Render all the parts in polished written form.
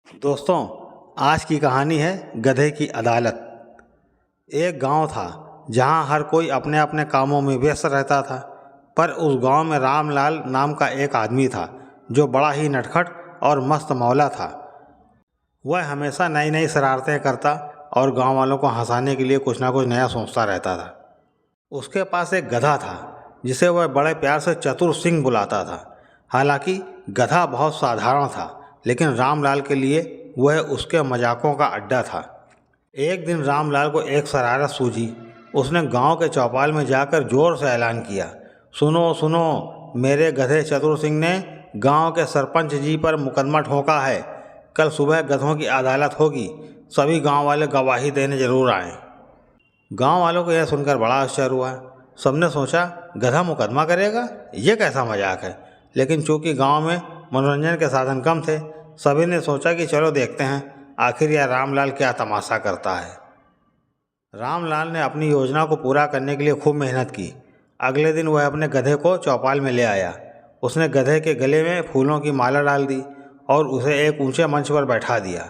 दोस्तों, आज की कहानी है गधे की अदालत। एक गांव था जहां हर कोई अपने अपने कामों में व्यस्त रहता था, पर उस गांव में रामलाल नाम का एक आदमी था जो बड़ा ही नटखट और मस्त मौला था। वह हमेशा नई नई शरारतें करता और गांव वालों को हंसाने के लिए कुछ ना कुछ नया सोचता रहता था। उसके पास एक गधा था जिसे वह बड़े प्यार से चतुर सिंह बुलाता था। हालांकि गधा बहुत साधारण था, लेकिन रामलाल के लिए वह उसके मजाकों का अड्डा था। एक दिन रामलाल को एक शरारत सूझी। उसने गांव के चौपाल में जाकर जोर से ऐलान किया, सुनो सुनो, मेरे गधे चतुर सिंह ने गांव के सरपंच जी पर मुकदमा ठोका है। कल सुबह गधों की अदालत होगी, सभी गांव वाले गवाही देने जरूर आएं। गांव वालों को यह सुनकर बड़ा आश्चर्य हुआ। सबने सोचा, गधा मुकदमा करेगा, ये कैसा मजाक है। लेकिन चूंकि गांव में मनोरंजन के साधन कम थे, सभी ने सोचा कि चलो देखते हैं आखिर यह रामलाल क्या तमाशा करता है। रामलाल ने अपनी योजना को पूरा करने के लिए खूब मेहनत की। अगले दिन वह अपने गधे को चौपाल में ले आया। उसने गधे के गले में फूलों की माला डाल दी और उसे एक ऊंचे मंच पर बैठा दिया।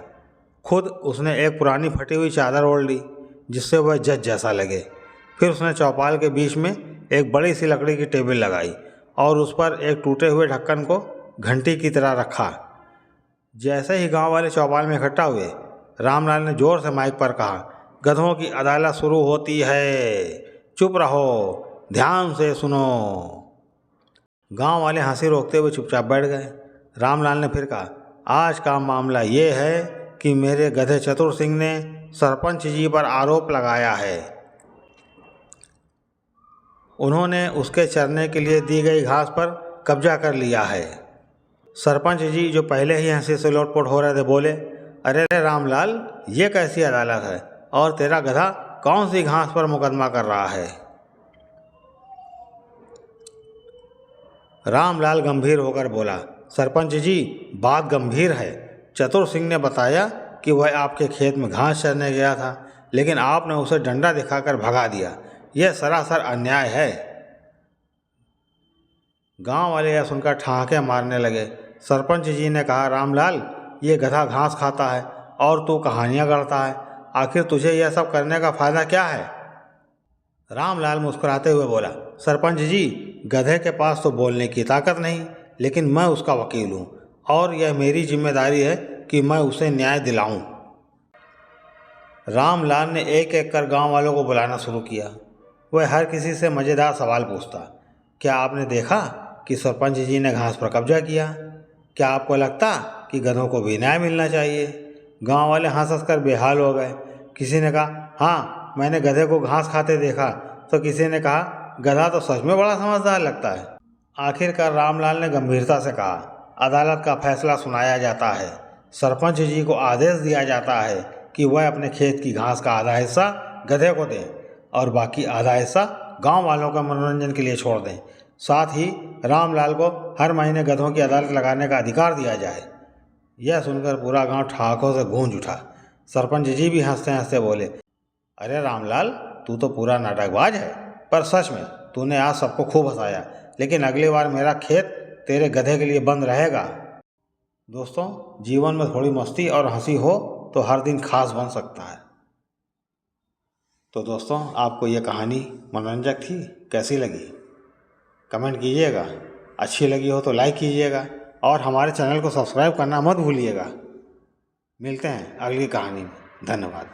खुद उसने एक पुरानी फटी हुई चादर ओढ़ ली जिससे वह जज जैसा लगे। फिर उसने चौपाल के बीच में एक बड़ी सी लकड़ी की टेबल लगाई और उस पर एक टूटे हुए ढक्कन को घंटी की तरह रखा। जैसे ही गांव वाले चौपाल में इकट्ठा हुए, रामलाल ने जोर से माइक पर कहा, गधों की अदालत शुरू होती है, चुप रहो, ध्यान से सुनो। गांव वाले हंसी रोकते हुए चुपचाप बैठ गए। रामलाल ने फिर कहा, आज का मामला ये है कि मेरे गधे चतुर सिंह ने सरपंच जी पर आरोप लगाया है। उन्होंने उसके चरने के लिए दी गई घास पर कब्जा कर लिया है। सरपंच जी, जो पहले ही हंसी से लोटपोट हो रहे थे, बोले, अरे रामलाल, ये कैसी अदालत है और तेरा गधा कौन सी घास पर मुकदमा कर रहा है। रामलाल गंभीर होकर बोला, सरपंच जी, बात गंभीर है। चतुर सिंह ने बताया कि वह आपके खेत में घास चरने गया था, लेकिन आपने उसे डंडा दिखाकर भगा दिया। यह सरासर अन्याय है। गांव वाले यह सुनकर ठहाके मारने लगे। सरपंच जी ने कहा, रामलाल, ये गधा घास खाता है और तू कहानियां गढ़ता है। आखिर तुझे यह सब करने का फायदा क्या है। रामलाल मुस्कुराते हुए बोला, सरपंच जी, गधे के पास तो बोलने की ताकत नहीं, लेकिन मैं उसका वकील हूँ और यह मेरी जिम्मेदारी है कि मैं उसे न्याय दिलाऊं। रामलाल ने एक एक कर गांव वालों को बुलाना शुरू किया। वह हर किसी से मज़ेदार सवाल पूछता, क्या आपने देखा कि सरपंच जी ने घास पर कब्जा किया? क्या आपको लगता कि गधों को भी न्याय मिलना चाहिए? गांव वाले हंस हंस कर बेहाल हो गए। किसी ने कहा, हाँ, मैंने गधे को घास खाते देखा। तो किसी ने कहा, गधा तो सच में बड़ा समझदार लगता है। आखिरकार रामलाल ने गंभीरता से कहा, अदालत का फैसला सुनाया जाता है। सरपंच जी को आदेश दिया जाता है कि वह अपने खेत की घास का आधा हिस्सा गधे को दें और बाकी आधा हिस्सा गांव वालों का मनोरंजन के लिए छोड़ दें। साथ ही रामलाल को हर महीने गधों की अदालत लगाने का अधिकार दिया जाए। यह सुनकर पूरा गांव ठहाकों से गूंज उठा। सरपंच जी भी हंसते हंसते बोले, अरे रामलाल, तू तो पूरा नाटकबाज है, पर सच में तूने आज सबको खूब हंसाया। लेकिन अगली बार मेरा खेत तेरे गधे के लिए बंद रहेगा। दोस्तों, जीवन में थोड़ी मस्ती और हंसी हो तो हर दिन खास बन सकता है। तो दोस्तों, आपको ये कहानी मनोरंजक थी? कैसी लगी कमेंट कीजिएगा। अच्छी लगी हो तो लाइक कीजिएगा और हमारे चैनल को सब्सक्राइब करना मत भूलिएगा। मिलते हैं अगली कहानी में। धन्यवाद।